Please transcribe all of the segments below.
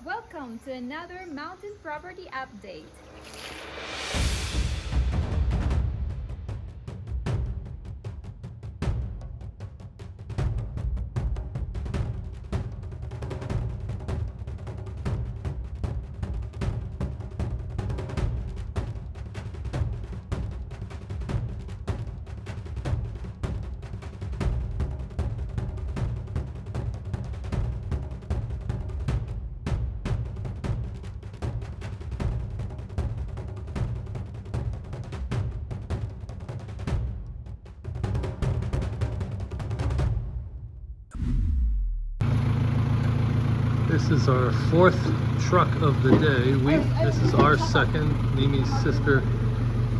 Welcome to another mountain property update. This is our fourth truck of the day. This is our second. Mimi's sister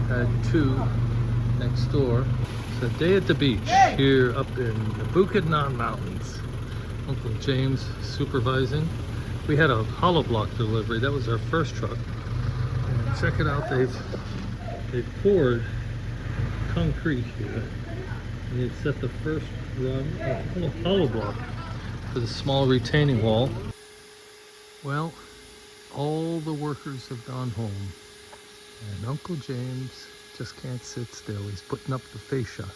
had two next door. It's a day at the beach here up in the Bukidnon Mountains. Uncle James supervising. We had a hollow block delivery. That was our first truck. And check it out. They've poured concrete here. And they've set the first run of hollow block for the small retaining wall. Well, all the workers have gone home, and Uncle James just can't sit still. He's putting up the fascia,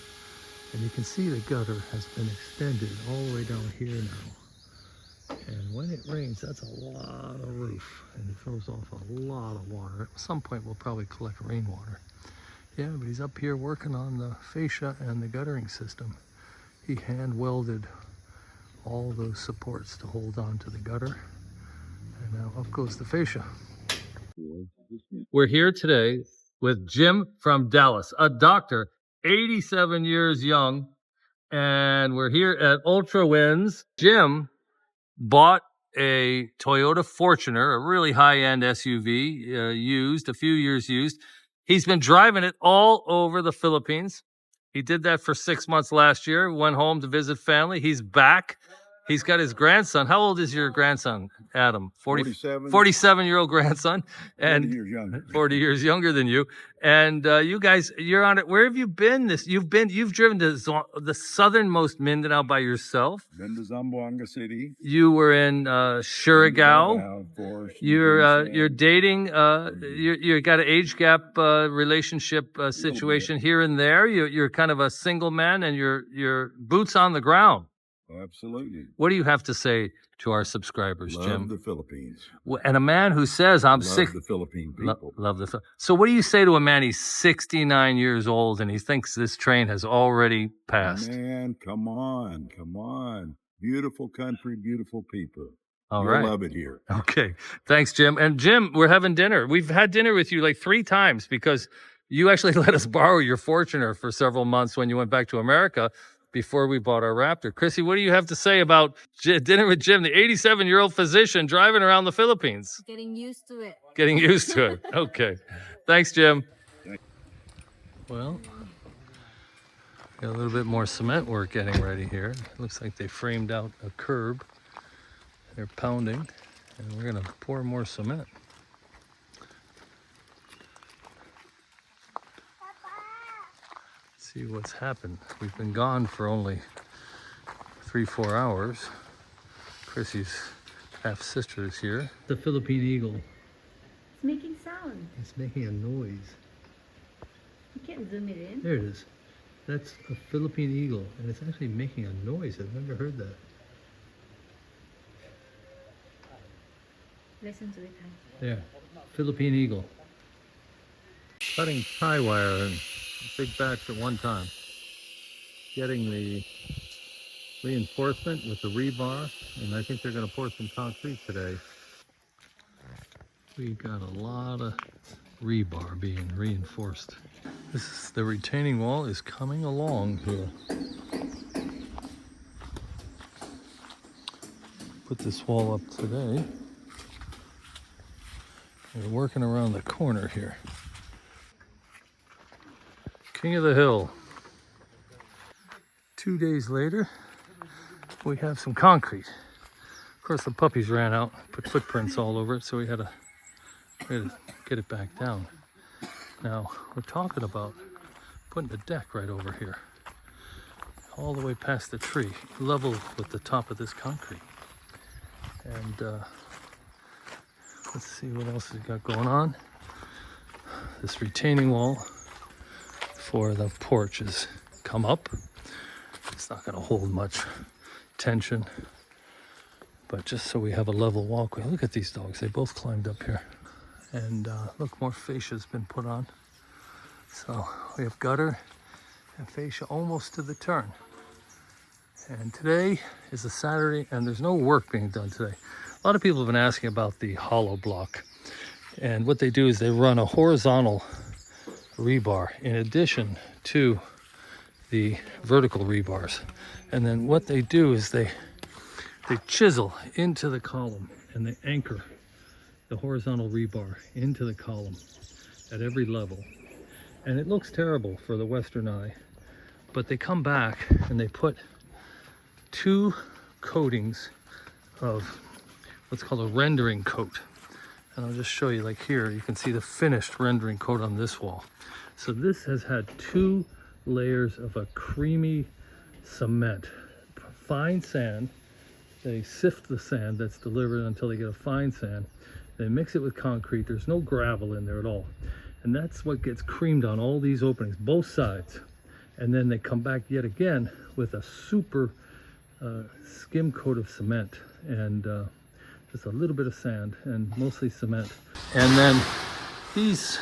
and you can see the gutter has been extended all the way down here now. And when it rains, that's a lot of roof, and it throws off a lot of water. At some point, we'll probably collect rainwater. Yeah, but he's up here working on the fascia and the guttering system. He hand welded all those supports to hold on to the gutter. And now up goes the fascia. We're here today with Jim from Dallas, a doctor, 87 years young, and we're here at Ultra Winds. Jim bought a Toyota Fortuner, a really high-end SUV, used, a few years used. He's been driving it all over the Philippines. He did that for 6 months last year, went home to visit family. He's back. He's got his grandson. How old is your grandson, Adam? 47. 47-year-old grandson. And 40 years younger. 40 years younger than you. And you guys, you're on it. Where have you been? You've driven to the southernmost Mindanao by yourself. Been to Zamboanga City. You were in Surigao. You're dating. You got an age gap relationship situation here and there. You're kind of a single man, and you're boots on the ground. Oh, absolutely. What do you have to say to our subscribers, Love Jim? the Philippines. And a man who says, "I'm sick." Love the Philippine people. Love the. So, what do you say to a man? He's 69 years old, and he thinks this train has already passed. Man, come on. Beautiful country, beautiful people. All You'll right. love it here. Okay. Thanks, Jim. And Jim, we're having dinner. We've had dinner with you like 3 times because you actually let us borrow your Fortuner for several months when you went back to America before we bought our Raptor. Chrissy, what do you have to say about dinner with Jim, the 87-year-old physician driving around the Philippines? Getting used to it. Getting used to it. Okay. Thanks, Jim. Well, got a little bit more cement work getting ready here. Looks like they framed out a curb. They're pounding, and we're going to pour more cement. See what's happened. We've been gone for only 3-4 hours. Chrissy's half sister is here. The Philippine eagle. It's making sound. It's making a noise. You can't zoom it in. There it is. That's a Philippine eagle, and it's actually making a noise. I've never heard that. Listen to it, huh? There, Philippine eagle. Cutting tie wire in big batch at one time. Getting the reinforcement with the rebar, and I think they're going to pour some concrete today. We've got a lot of rebar being reinforced. The retaining wall is coming along here. Put this wall up today. We're working around the corner here. King of the Hill. 2 days later, we have some concrete. Of course, the puppies ran out, put footprints all over it, so we had to get it back down. Now, we're talking about putting a deck right over here, all the way past the tree, level with the top of this concrete. And Let's see what else we got going on. This retaining wall for the porch has come up. It's not going to hold much tension, but just so we have a level walkway. Look at these dogs. They both climbed up here. And look, more fascia has been put on. So we have gutter and fascia almost to the turn. And today is a Saturday and there's no work being done today. A lot of people have been asking about the hollow block. And what they do is they run a horizontal rebar in addition to the vertical rebars. And then what they do is they chisel into the column and they anchor the horizontal rebar into the column at every level. And it looks terrible for the Western eye, but they come back and they put 2 coatings of what's called a rendering coat. And I'll just show you, like here, you can see the finished rendering coat on this wall. So this has had 2 layers of a creamy cement, fine sand. They sift the sand that's delivered until they get a fine sand. They mix it with concrete. There's no gravel in there at all. And that's what gets creamed on all these openings, both sides. And then they come back yet again with a super skim coat of cement and just a little bit of sand and mostly cement. And then these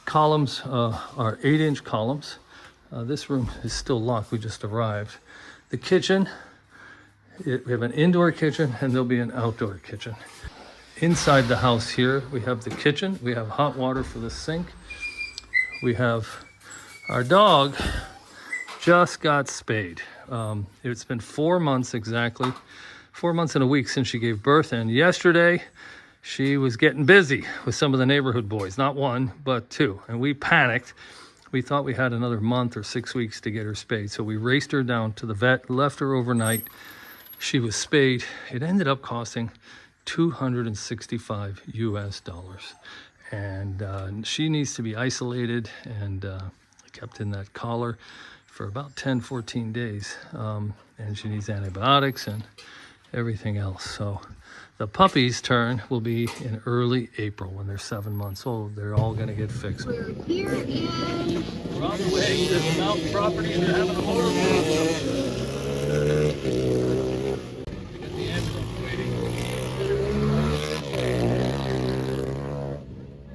columns are 8-inch columns. This room is still locked. We just arrived. The kitchen, we have an indoor kitchen and there'll be an outdoor kitchen. Inside the house here, we have the kitchen. We have hot water for the sink. We have our dog just got spayed. It's been 4 months exactly, 4 months and a week since she gave birth. And yesterday she was getting busy with some of the neighborhood boys, not 1, but 2. And we panicked. We thought we had another month or 6 weeks to get her spayed. So we raced her down to the vet, left her overnight. She was spayed. It ended up costing $265 US. And she needs to be isolated and kept in that collar for about 10-14 days. And she needs antibiotics and everything else. So the puppy's turn will be in early April when they're 7 months old. They're all going to get fixed. We're here in... We're on the way to the mountain property and they're having a horrible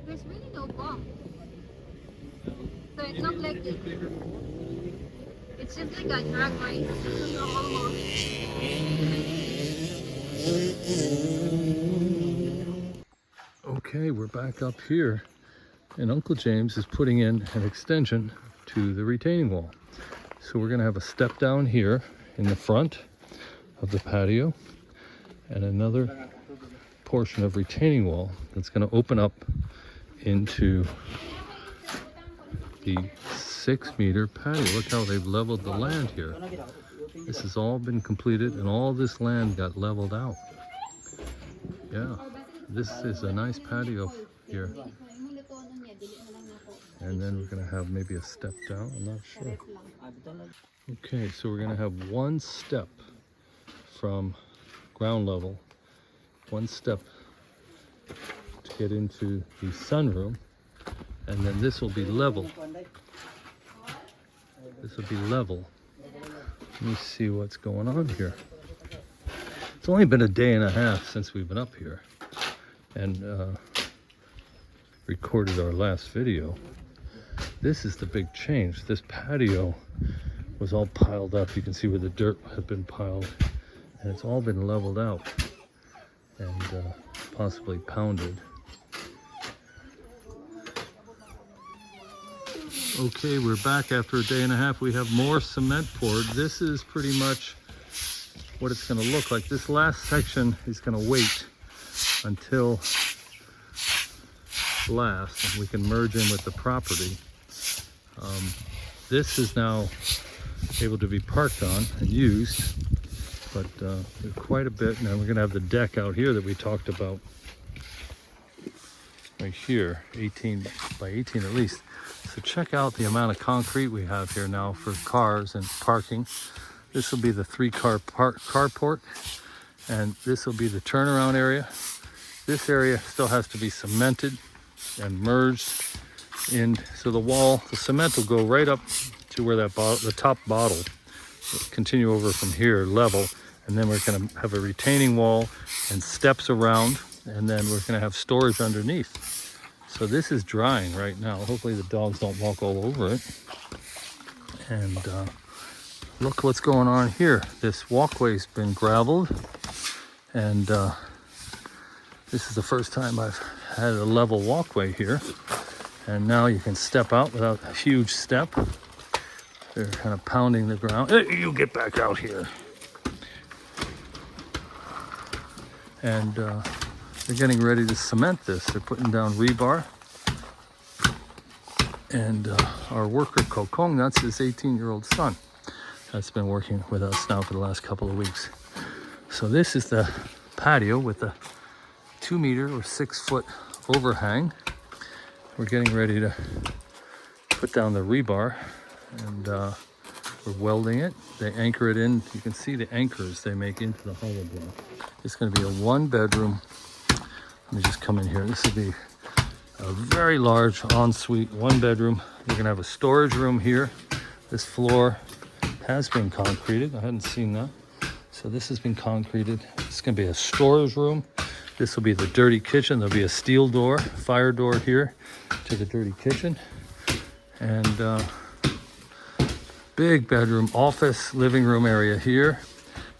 There's really no bump. So it looks like it's just like a drag race. Okay, we're back up here and Uncle James is putting in an extension to the retaining wall. So we're going to have a step down here in the front of the patio and another portion of retaining wall that's going to open up into the 6-meter patio. Look how they've leveled the land here. This has all been completed and all this land got leveled out. Yeah, this is a nice patio here. And then we're gonna have maybe a step down, I'm not sure. Okay, so we're gonna have 1 step from ground level, 1 step to get into the sunroom, and then this will be level. This will be level. Let me see what's going on here. It's only been a day and a half since we've been up here and recorded our last video. This is the big change. This patio was all piled up. You can see where the dirt had been piled, and it's all been leveled out and possibly pounded. Okay, we're back after a day and a half. We have more cement poured. This is pretty much what it's going to look like. This last section is going to wait until last, and we can merge in with the property. This is now able to be parked on and used, but there's quite a bit. Now we're going to have the deck out here that we talked about. Right here, 18 by 18 at least. So check out the amount of concrete we have here now for cars and parking. This will be the 3-car carport, and this will be the turnaround area. This area still has to be cemented and merged in. So the wall, the cement will go right up to where that the top bottle, continue over from here level. And then we're gonna have a retaining wall and steps around, and then we're gonna have storage underneath. So this is drying right now. Hopefully the dogs don't walk all over it. And look what's going on here. This walkway's been graveled, and this is the first time I've had a level walkway here. And now you can step out without a huge step. They're kind of pounding the ground. Hey, you get back out here. And they're getting ready to cement this. They're putting down rebar. And our worker, Kokong, that's his 18-year-old son. That's been working with us now for the last couple of weeks. So this is the patio with the 2 meter or 6 foot overhang. We're getting ready to put down the rebar, and we're welding it. They anchor it in. You can see the anchors they make into the hollow block. It's going to be a 1-bedroom. Let me just come in here. This will be a very large ensuite 1-bedroom. You're going to have a storage room here. This floor has been concreted. I hadn't seen that. So this has been concreted. It's going to be a storage room. This will be the dirty kitchen. There'll be a steel door, fire door here to the dirty kitchen. And big bedroom, office, living room area here.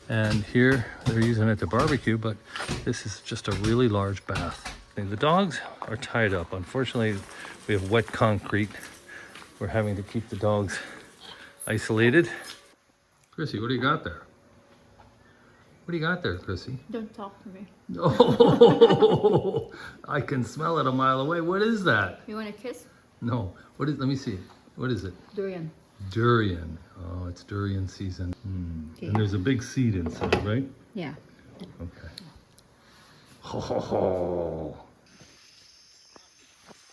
And here they're using it to barbecue, but this is just a really large bath. And the dogs are tied up. Unfortunately, we have wet concrete. We're having to keep the dogs isolated. Chrissy, what do you got there? What do you got there, Chrissy? Don't talk to me. Oh, I can smell it a mile away. What is that? You want a kiss? No. What is? Let me see. What is it? Durian. Durian. Oh, it's durian season. Okay. And there's a big seed inside, right? Yeah. Okay. Ho, ho, ho.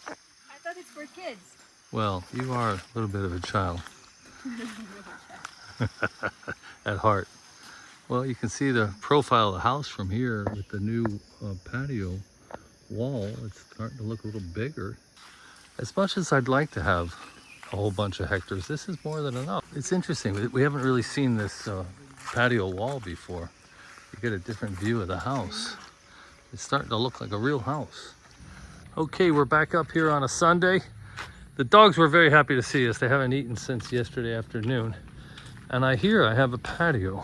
I thought it's for kids. Well, you are a little bit of a child. At heart. Well, you can see the profile of the house from here with the new patio wall. It's starting to look a little bigger. As much as I'd like to have a whole bunch of hectares, this is more than enough. It's interesting. We haven't really seen this patio wall before. You get a different view of the house. It's starting to look like a real house. Okay, we're back up here on a Sunday. The dogs were very happy to see us. They haven't eaten since yesterday afternoon. And I hear I have a patio.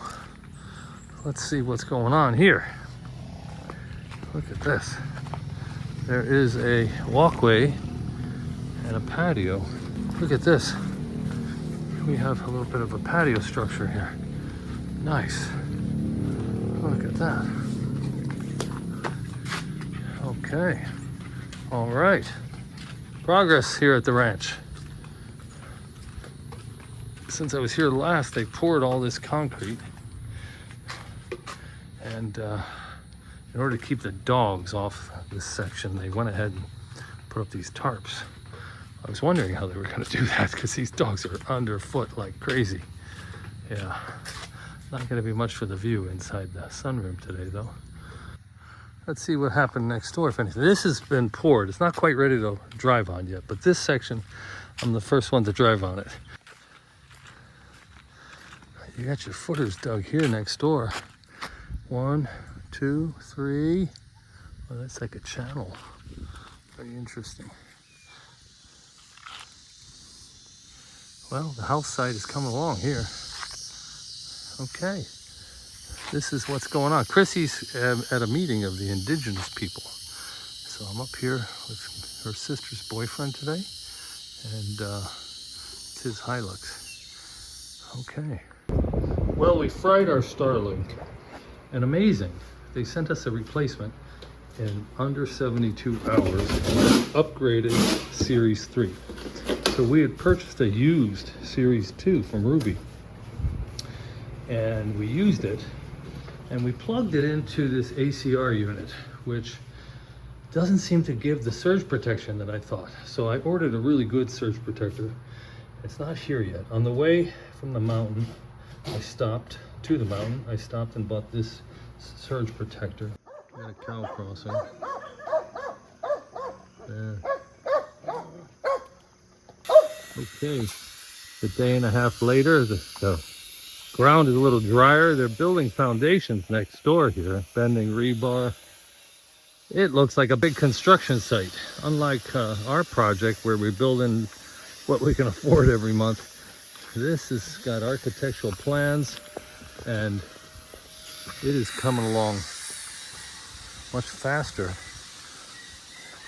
Let's see what's going on here. Look at this. There is a walkway and a patio. Look at this. We have a little bit of a patio structure here. Nice. Look at that. Okay. All right. Progress here at the ranch. Since I was here last, they poured all this concrete. And in order to keep the dogs off this section, they went ahead and put up these tarps. I was wondering how they were going to do that because these dogs are underfoot like crazy. Yeah, not going to be much for the view inside the sunroom today though. Let's see what happened next door, if anything. This has been poured. It's not quite ready to drive on yet, but this section, I'm the first one to drive on it. You got your footers dug here next door. 1, 2, 3. Well, that's like a channel. Very interesting. Well, the house site is coming along here. Okay. This is what's going on. Chrissy's at a meeting of the indigenous people. So I'm up here with her sister's boyfriend today. And it's his Hilux. Okay. Well, we fried our Starlink. And amazing, they sent us a replacement in under 72 hours, upgraded Series 3. So we had purchased a used Series 2 from Ruby, and we used it, and we plugged it into this ACR unit, which doesn't seem to give the surge protection that I thought. So I ordered a really good surge protector. It's not here yet. On the way from the mountain, I stopped and bought this surge protector. Got a cow crossing. Yeah. Okay, a day and a half later, the ground is a little drier. They're building foundations next door here, bending rebar. It looks like a big construction site, unlike our project where we're building what we can afford every month. This has got architectural plans, and it is coming along much faster.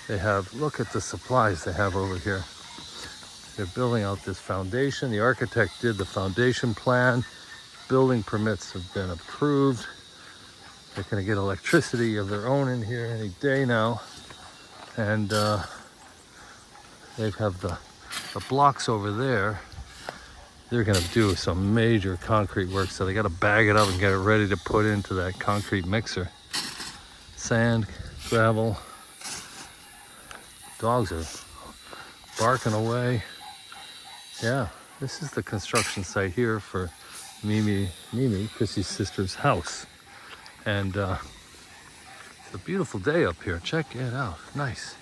They have, look at the supplies they have over here. They're building out this foundation. The architect did the foundation plan. Building permits have been approved. They're going to get electricity of their own in here any day now. And they have the blocks over there. They're going to do some major concrete work, so they got to bag it up and get it ready to put into that concrete mixer. Sand, gravel. Dogs are barking away. Yeah, this is the construction site here for Mimi, Chrissy's sister's house. And it's a beautiful day up here. Check it out. Nice.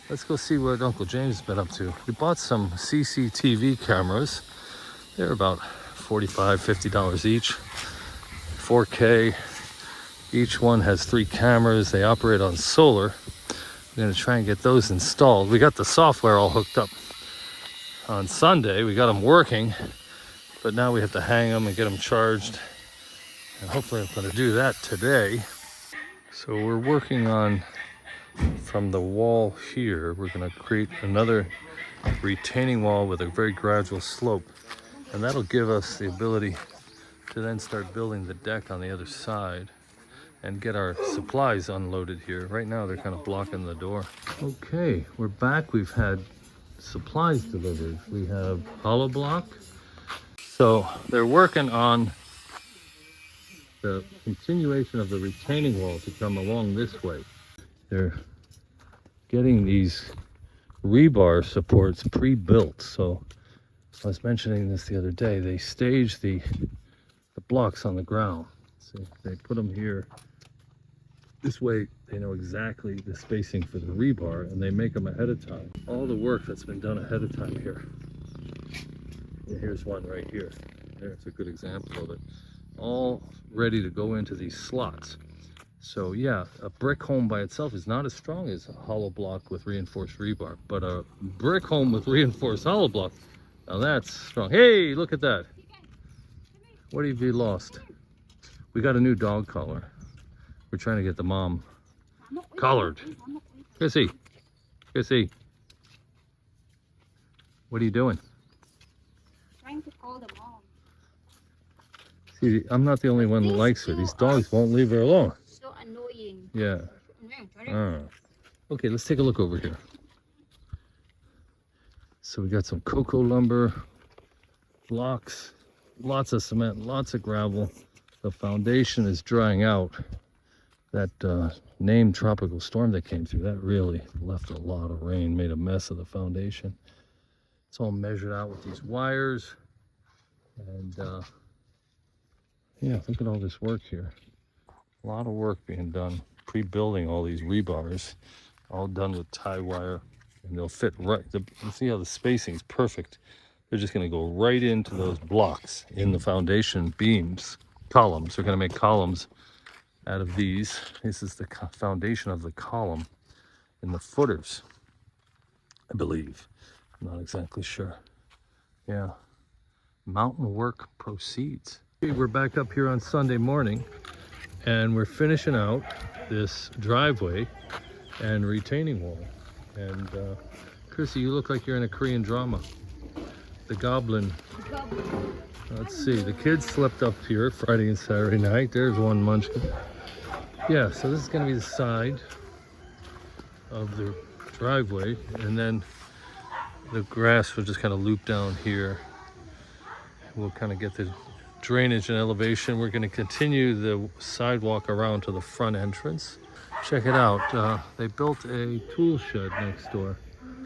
Let's go see what Uncle James has been up to. We bought some CCTV cameras. They're about $45, $50 each. 4K. Each one has 3 cameras. They operate on solar. We're going to try and get those installed. We got the software all hooked up on Sunday. We got them working, but now we have to hang them and get them charged. And hopefully I'm going to do that today. So we're working on, from the wall here, we're going to create another retaining wall with a very gradual slope. And that'll give us the ability to then start building the deck on the other side and get our supplies unloaded here. Right now they're kind of blocking the door. Okay, we're back. We've had supplies delivered. We have hollow block. So they're working on the continuation of the retaining wall to come along this way. They're getting these rebar supports pre-built. So I was mentioning this the other day. They stage the blocks on the ground. So they put them here. This way they know exactly the spacing for the rebar, and they make them ahead of time. All the work that's been done ahead of time here. And here's one right here. There's a good example of it. All ready to go into these slots. So yeah, a brick home by itself is not as strong as a hollow block with reinforced rebar, but a brick home with reinforced hollow block, now that's strong. Hey, look at that. What have you lost? We got a new dog collar. We're trying to get the mom collared. Chrissy, Chrissy, what are you doing? Trying to call them all. See, I'm not the only one that likes her. These dogs won't leave her alone. So annoying. Yeah. Okay, let's take a look over here. So we got some cocoa lumber, blocks, lots of cement, lots of gravel. The foundation is drying out. That named tropical storm that came through, that really left a lot of rain, made a mess of the foundation. It's all measured out with these wires. And yeah, look at all this work here. A lot of work being done, pre-building all these rebars, all done with tie wire, and they'll fit right. You see how the spacing is perfect. They're just going to go right into those blocks in the foundation beams, columns. They're going to make columns out of these. This is the foundation of the column in the footers, I believe. I'm not exactly sure. Yeah. Mountain work proceeds. We're back up here on Sunday morning, and we're finishing out this driveway and retaining wall. And Chrissy, you look like you're in a Korean drama. The Goblin. Let's see, the kids slept up here Friday and Saturday night. There's one munchkin. Yeah, so this is going to be the side of the driveway, and then the grass will just kind of loop down here. We'll kind of get the drainage and elevation. We're going to continue the sidewalk around to the front entrance. Check it out. They built a tool shed next door.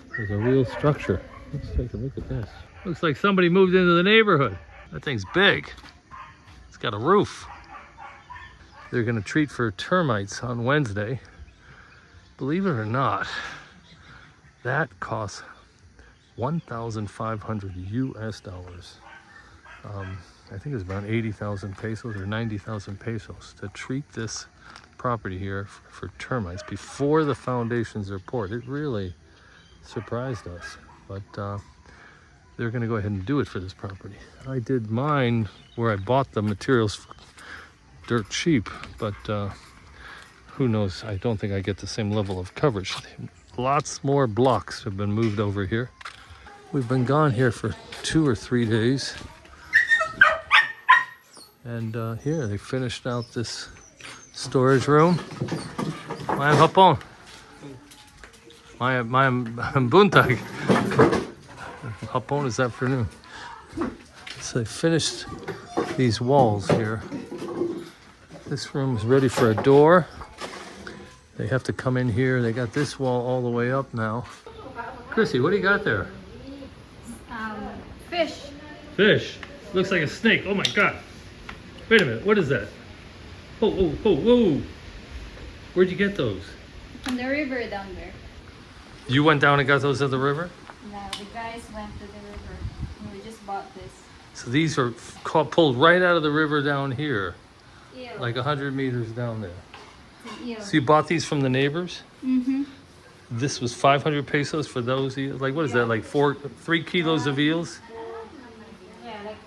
There's a real structure. Let's take a look at this. Looks like somebody moved into the neighborhood. That thing's big. It's got a roof. They're going to treat for termites on Wednesday. Believe it or not, That costs 1,500 US dollars. I think it's about 80,000 pesos or 90,000 pesos to treat this property here for termites before the foundations are poured. It really surprised us, but they're going to go ahead and do it for this property. I did mine where I bought the materials dirt cheap, but who knows? I don't think I get the same level of coverage. Lots more blocks have been moved over here. We've been gone here for 2 or 3 days. And here they finished out this storage room. May hapon. May buntag. Hapon is afternoon. So they finished these walls here. This room is ready for a door. They have to come in here. They got this wall all the way up now. Chrissy, what do you got there? Fish. Fish. Looks like a snake. Oh my God. Wait a minute. What is that? Oh, oh, oh, whoa. Where'd you get those? From the river down there. You went down and got those at the river? No, the guys went to the river. And we just bought this. So these are pulled right out of the river down here. Eel. Like 100 meters down there. It's an eel. So you bought these from the neighbors? Mm-hmm. This was 500 pesos for those eels? Like what is that, like 3 kilos of eels? Yeah, like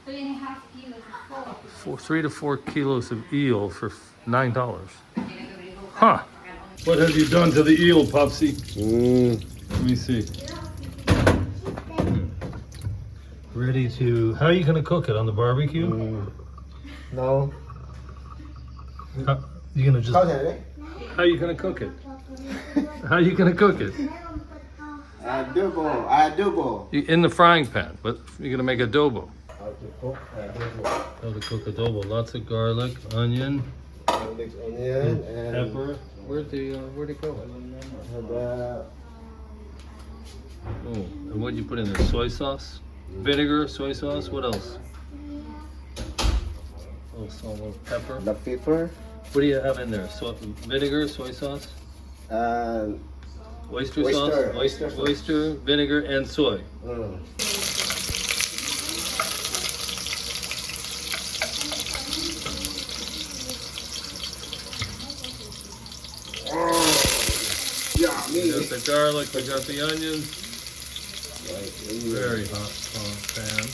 3.5 kilos of full. 3 to 4 kilos of eel for $9. Huh. What have you done to the eel, Popsy? Let me see. Ready to, how are you gonna cook it, on the barbecue? No. How, you gonna just, how are you gonna cook it? How are you gonna cook it? Adobo. In the frying pan, but you're gonna make adobo. How to cook adobo. How to cook adobo? Lots of garlic, onion, Garlic, onion, and pepper. Where'd it go? Oh, and what you put in there? Soy sauce, vinegar, soy sauce. What else? Oh, some pepper. the pepper, What do you have in there? So, vinegar, soy sauce, and oyster Oyster, sauce, oyster sauce. oyster, vinegar, and soy. We yummy. got the garlic, we got the onions. Very hot pan.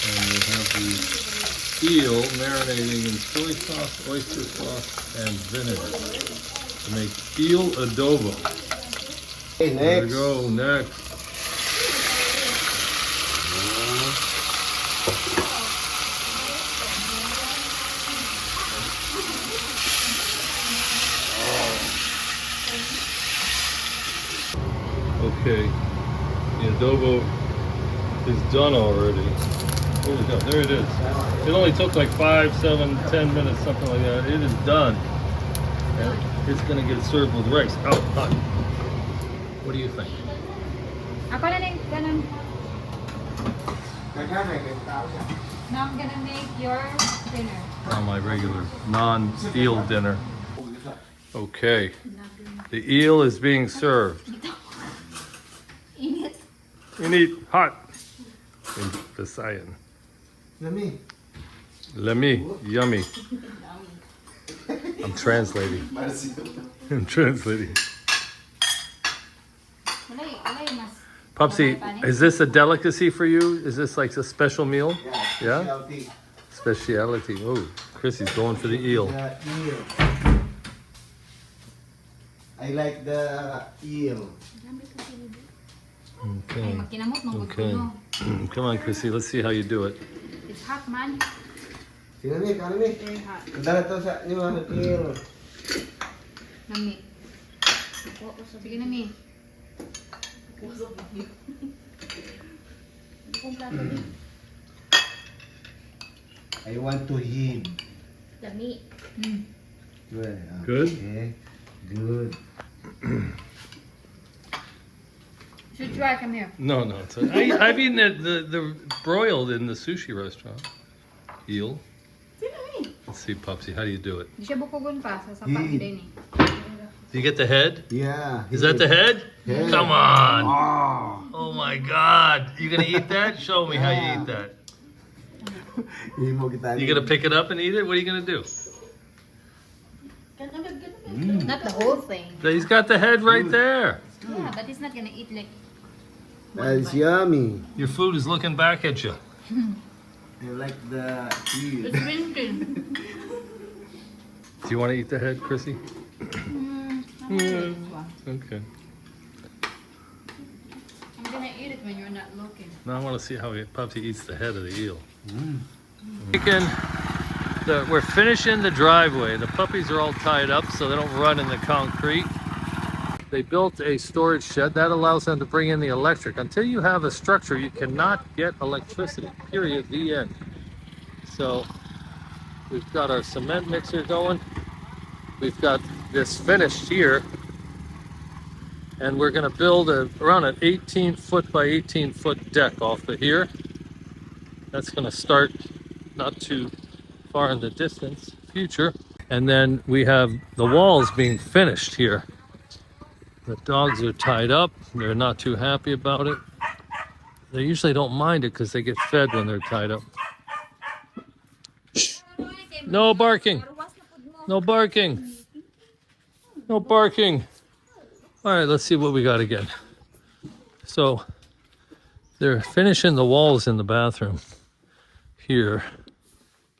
And we have the eel marinating in soy sauce, oyster sauce, and vinegar to make eel adobo. Okay, There we next. go, next. Okay, the adobo is done already. Where'd it go? There it is. It only took like 5, 7, 10 minutes, something like that. It is done. And it's gonna get served with rice. Oh, hot. What do you think? Ako na din, ganun. Now I'm gonna make your dinner. On my regular non-eel dinner. Okay, the eel is being served. Init. Init, hot. In Visayan. Yummy. Lami, yummy. I'm translating. I'm translating. Walay mas. Popsy, is this a delicacy for you? Is this like a special meal? Yeah? Specialty. Speciality. Oh, Chrissy's going for the eel. The eel. I like the eel. Okay. Magkinamot, Okay. Come on, Chrissy. Let's see how you do it. It's hot, man. Kinamik, kinamik. Very hot. Dala to sa inyo ang eel. Nami. Sige na, Mi. I want to eat. The meat. Good. Good? Okay. Good. Should try, come here. No, no. I've eaten the broiled in the sushi restaurant. Eel. Sige na, Mi. It's Let's see, Popsy, how do you do it? Di siya bukugon pa sa sapat din eh. Do you get the head? Yeah. Is that the head? Head. Come on. Oh. Oh my God. You gonna eat that? Show me how you eat that. You gonna pick it up and eat it? What are you gonna do? Not the whole thing. He's got the head right there. Yeah, but he's not gonna eat like. That's yummy. Your food is looking back at you. I like the eel. It's winking. Do you want to eat the head, Chrissy? Okay. I'm gonna eat it when you're not looking. Now I want to see how Popsy eats the head of the eel. We're finishing the driveway. The puppies are all tied up so they don't run in the concrete. They built a storage shed that allows them to bring in the electric. Until you have a structure, you cannot get electricity, period, the end. So we've got our cement mixer going. We've got this finished here. And we're gonna build around an 18-foot by 18-foot deck off of here. That's gonna start not too far in the distance future. And then we have the walls being finished here. The dogs are tied up. They're not too happy about it. They usually don't mind it because they get fed when they're tied up. Shh. No barking. No barking. No barking. All right, let's see what we got again. So they're finishing the walls in the bathroom here.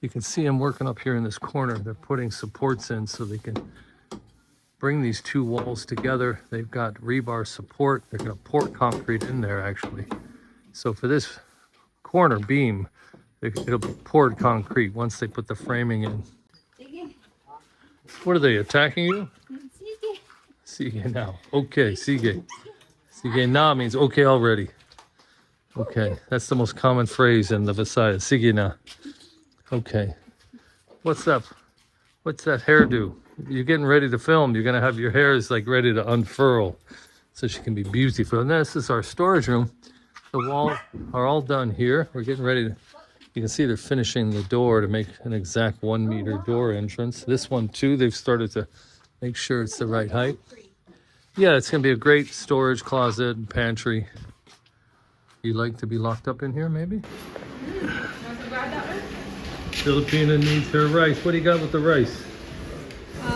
You can see them working up here in this corner. They're putting supports in so they can bring these two walls together. They've got rebar support. They're gonna pour concrete in there actually. So for this corner beam, it'll be poured concrete once they put the framing in. What are they, attacking you? Sige now. Okay, sige. Sige na means okay already. Okay, that's the most common phrase in the Visayas. Sige na. Okay. What's up? What's that hairdo? You're getting ready to film. You're gonna have your hair is like ready to unfurl so she can be beautiful. And this is our storage room. The walls are all done here. We're getting ready to, you can see they're finishing the door to make an exact 1 meter door entrance. This one too, they've started to make sure it's the right height. Yeah, it's gonna be a great storage closet and pantry. You like to be locked up in here maybe? Filipina needs her rice. What do you got with the rice?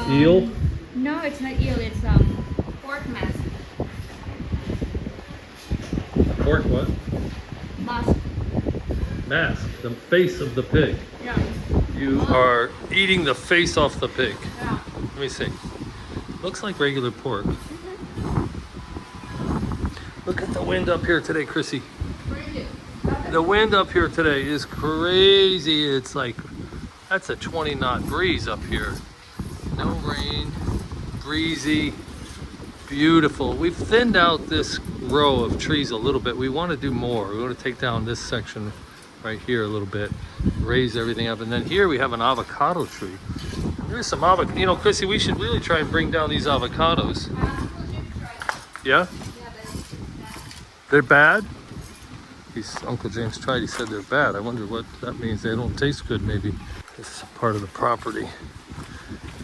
Eel? No, it's not eel. It's pork mask. Pork what? Mask. Mask, the face of the pig. Yeah. You are eating the face off the pig. Yeah. Let me see. Looks like regular pork. Look at the wind up here today, Chrissy. Really? The wind up here today is crazy. It's like, that's a 20-knot breeze up here. No rain, breezy, beautiful. We've thinned out this row of trees a little bit. We want to do more. We want to take down this section right here a little bit, raise everything up. And then here we have an avocado tree. There's some avocado. You know, Chrissy, we should really try and bring down these avocados. Yeah? They're bad? Uncle James tried, he said they're bad. I wonder what that means. They don't taste good, maybe. This is part of the property.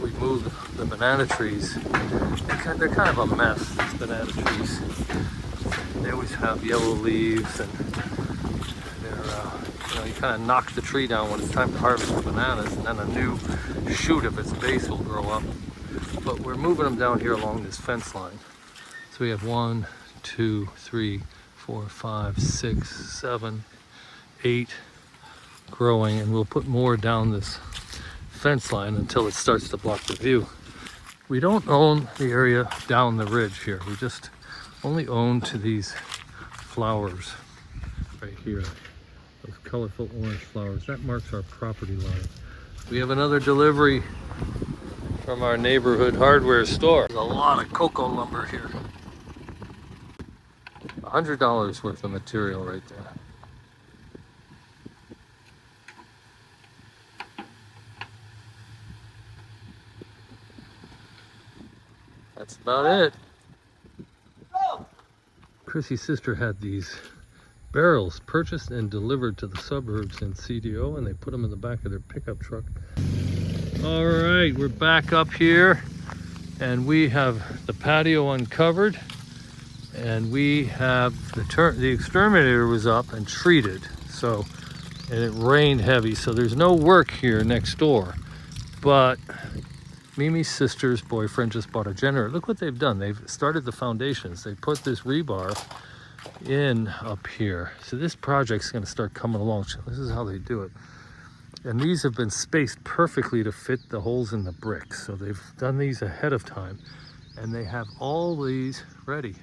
We moved the banana trees. They're kind of a mess, these banana trees. They always have yellow leaves and they're, you kind of knock the tree down when it's time to harvest the bananas and then a new shoot of its base will grow up. But we're moving them down here along this fence line. So we have 1, 2, 3, 4, 5, 6, 7, 8 growing, and we'll put more down this fence line until it starts to block the view. We don't own the area down the ridge here. We just only own to these flowers right here. Those colorful orange flowers. That marks our property line. We have another delivery from our neighborhood hardware store. There's a lot of cocoa lumber here. $100 worth of material right there. That's about it. Chrissy's sister had these barrels purchased and delivered to the suburbs in CDO, and they put them in the back of their pickup truck. All right, we're back up here and we have the patio uncovered, and we have the exterminator was up and treated. So, and it rained heavy, so there's no work here next door. But Mimi's sister's boyfriend just bought a generator. Look what they've done. They've started the foundations. They put this rebar in up here. So this project's gonna start coming along. This is how they do it. And these have been spaced perfectly to fit the holes in the bricks. So they've done these ahead of time, and they have all these ready.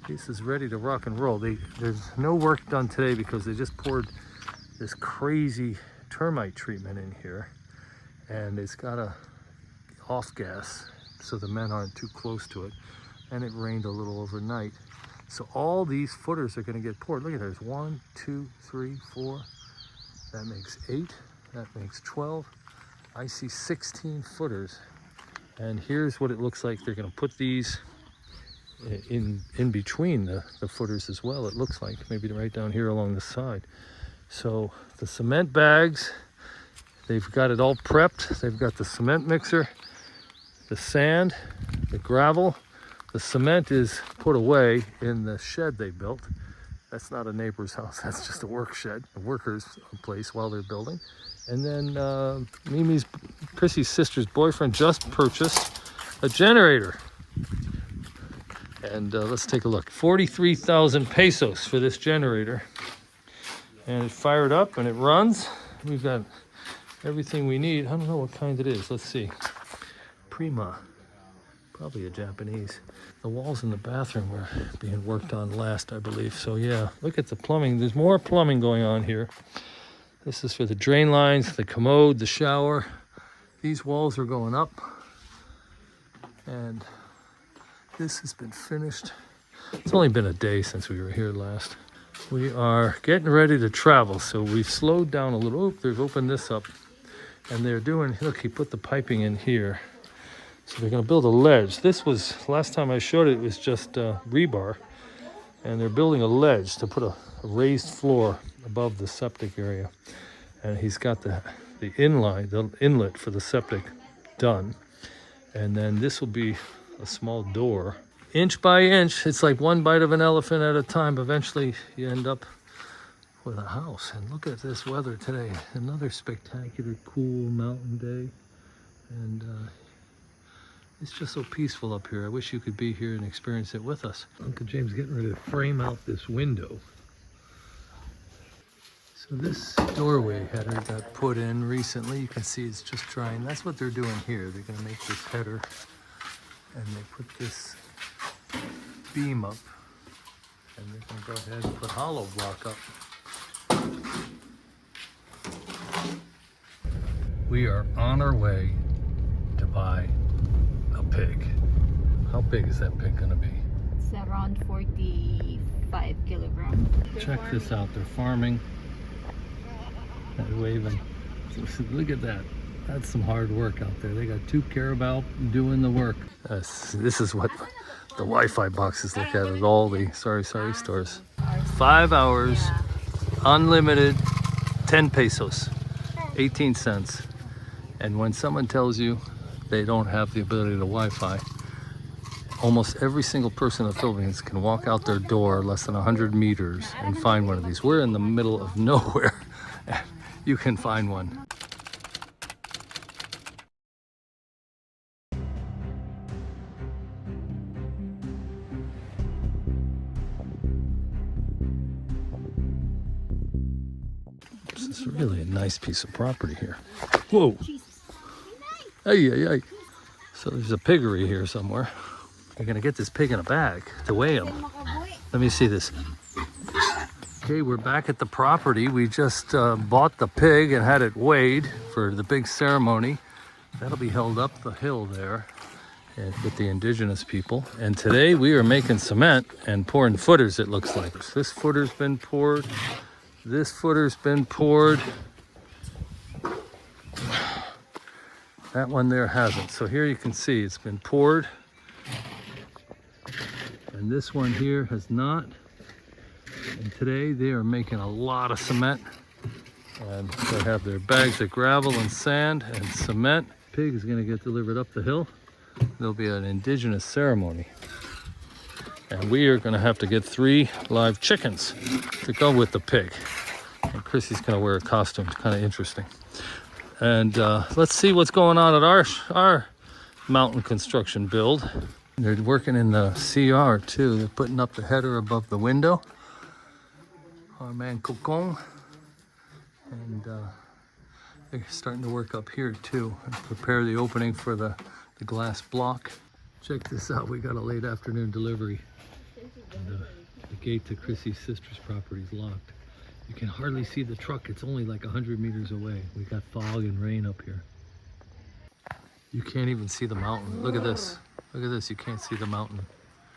This is ready to rock and roll. There's no work done today because they just poured this crazy termite treatment in here, and it's got a off gas so the men aren't too close to it, and it rained a little overnight. So all these footers are going to get poured. Look at there's 1, 2, 3, 4. That makes 8. That makes 12. I see 16 footers. And here's what it looks like. They're going to put these in between the footers as well. It looks like maybe right down here along the side. So the cement bags, they've got it all prepped. They've got the cement mixer, the sand, the gravel. The cement is put away in the shed they built. That's not a neighbor's house, that's just a work shed, a worker's place while they're building. And then Chrissy's sister's boyfriend just purchased a generator. And let's take a look. 43,000 pesos for this generator. And it fired up and it runs. We've got everything we need. I don't know what kind it is, let's see. Prima, probably a Japanese. The walls in the bathroom were being worked on last, I believe. So yeah, look at the plumbing. There's more plumbing going on here. This is for the drain lines, the commode, the shower. These walls are going up. And this has been finished. It's only been a day since we were here last. We are getting ready to travel, so we've slowed down a little. Oh, they've opened this up. And they're doing, look, he put the piping in here. So they're going to build a ledge. This was, last time I showed it, it was just rebar. And they're building a ledge to put a raised floor above the septic area. And he's got the inlet for the septic done. And then this will be a small door. Inch by inch, it's like one bite of an elephant at a time. Eventually you end up with a house. And look at this weather today. Another spectacular, cool mountain day. And it's just so peaceful up here. I wish you could be here and experience it with us. Uncle James getting ready to frame out this window. So this doorway header got put in recently. You can see it's just drying. That's what they're doing here. They're going to make this header, and they put this beam up, and they're going to go ahead and put hollow block up. We are on our way to buy a pig. How big is that pig going to be? It's around 45 kilograms. Check this out. They're farming. They're waving. Look at that. That's some hard work out there. They got 2 carabao doing the work. This is what the Wi-Fi boxes look at all the sorry stores. 5 hours, unlimited, 10 pesos, 18 cents. And when someone tells you they don't have the ability to Wi-Fi, almost every single person in the Philippines can walk out their door less than 100 meters and find one of these. We're in the middle of nowhere. You can find one. This is really a nice piece of property here. Whoa. Hey. So there's a piggery here somewhere. We're gonna get this pig in a bag to weigh him. Let me see this. Okay, we're back at the property. We just bought the pig and had it weighed for the big ceremony. That'll be held up the hill there and with the indigenous people. And today we are making cement and pouring footers, it looks like. This footer's been poured. This footer's been poured. That one there hasn't. So here you can see it's been poured. And this one here has not. And today they are making a lot of cement And they have their bags of gravel and sand and cement. Pig is going to get delivered up the hill. There'll be an indigenous ceremony. And we are going to have to get 3 live chickens to go with the pig. And Chrissy's going to wear a costume. It's kind of interesting. And let's see what's going on at our mountain construction build. They're working in the CR too. They're putting up the header above the window. Our man Cocon. And they're starting to work up here too and prepare the opening for the glass block. Check this out, we got a late afternoon delivery. And, the gate to Chrissy's sister's property is locked. You can hardly see the truck, it's only like 100 meters away. We got fog and rain up here. You can't even see the mountain. Look at this. Look at this, you can't see the mountain.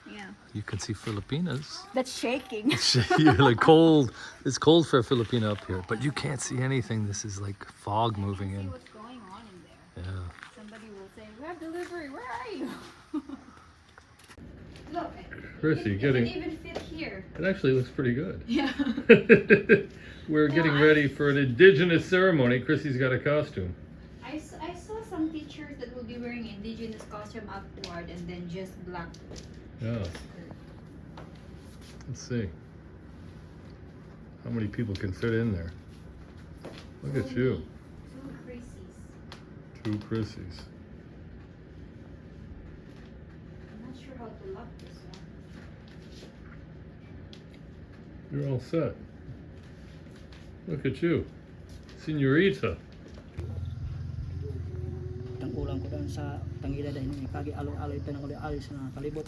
Yeah. You can see Filipinas. That's shaking. You're like cold. It's cold for a Filipina up here, but you can't see anything. This is like fog moving in. See what's going on in there. Yeah. Somebody will say, "We have delivery. Where are you?" Look. Chrissy, it getting. can even fit here. It actually looks pretty good. Yeah. We're getting ready for an indigenous ceremony. Chrissy's got a costume. I saw some teachers that will be wearing indigenous costume upward and then just black. Yeah. Let's see. How many people can fit in there? Look at you. 2 Chrissys. 2 Chrissys. I'm not sure how to lock this one. You're all set. Look at you. Senorita. Ang ulang ko doon sa tangila dahil may kagi aloy-aloy pa ng alis na kalibot.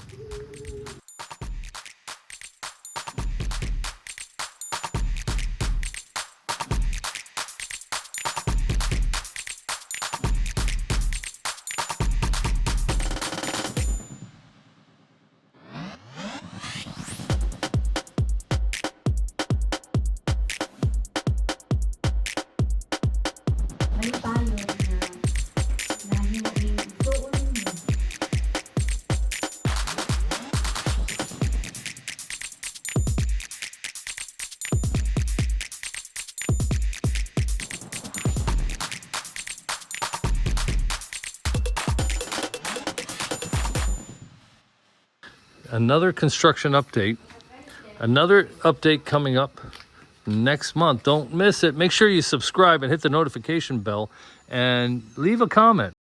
May tayo na hindi doon. Another construction update. Another update coming up next month. Don't miss it. Make sure you subscribe and hit the notification bell and leave a comment.